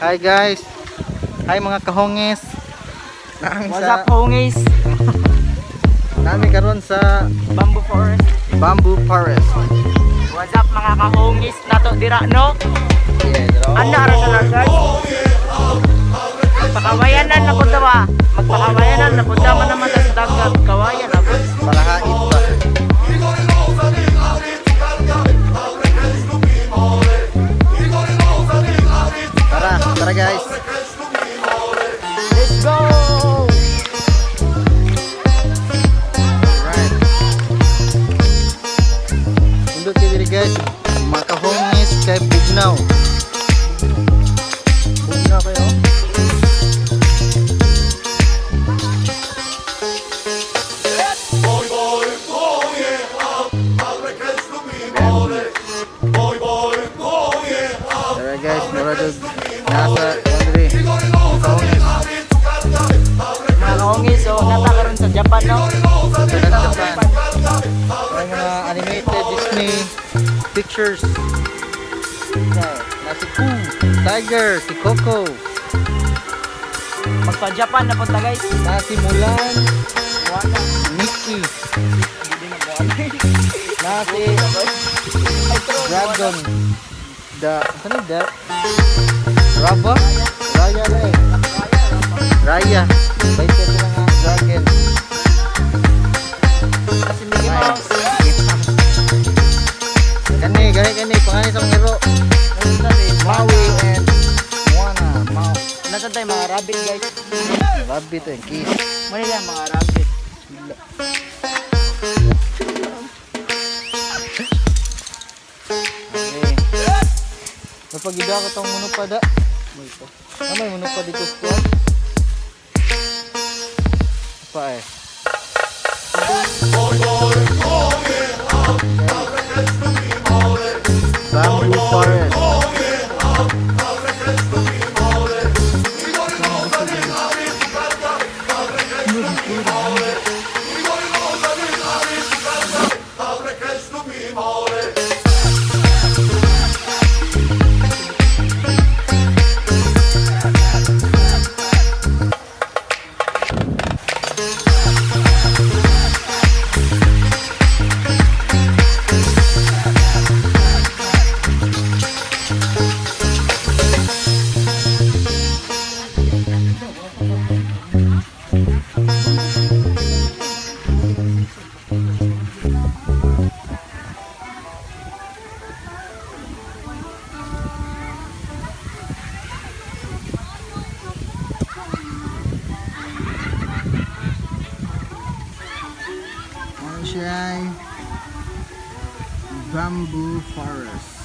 Hi guys. Hi mga kahongis. What's up, hongis? Nami karon sa Bamboo Forest. Bamboo Forest. What's up mga kahongis nato dira no? Yeah, Anda ra sa guys. Pakawayanan na pud ba? Magpakawayanan na pud man naman sa dagat kawayan na pud. Palahait ba? Tara guys. Let's go. Right. Undot kayo diri guys. Mga kahongis kay Bugnaw. Bugnaw kayo. Tara guys, muradog nasa Andre. Mga kahongis so nata karon sa Japan no. Sa Japan. May mga animated Disney pictures. Nasi Pooh, Tiger, si Coco, Magpa Japan na punta guys. nasi Mulan, Wala. Mickey, nasi Dragon, ano da? Raba? Raya na eh. Raya. Baita ko nga Dragon. Kasi Mickey Mouse. Gani, pangalan sa mga hero. Maui and Moana. Nasa tayo mga rabbit guys. Rabbit and Kiss. Manila mga rabbit. Okay. Napagida ko tong munupada. May munupad dito sa apa eh? Bamboo Forest. Ano siya ay Bamboo Forest.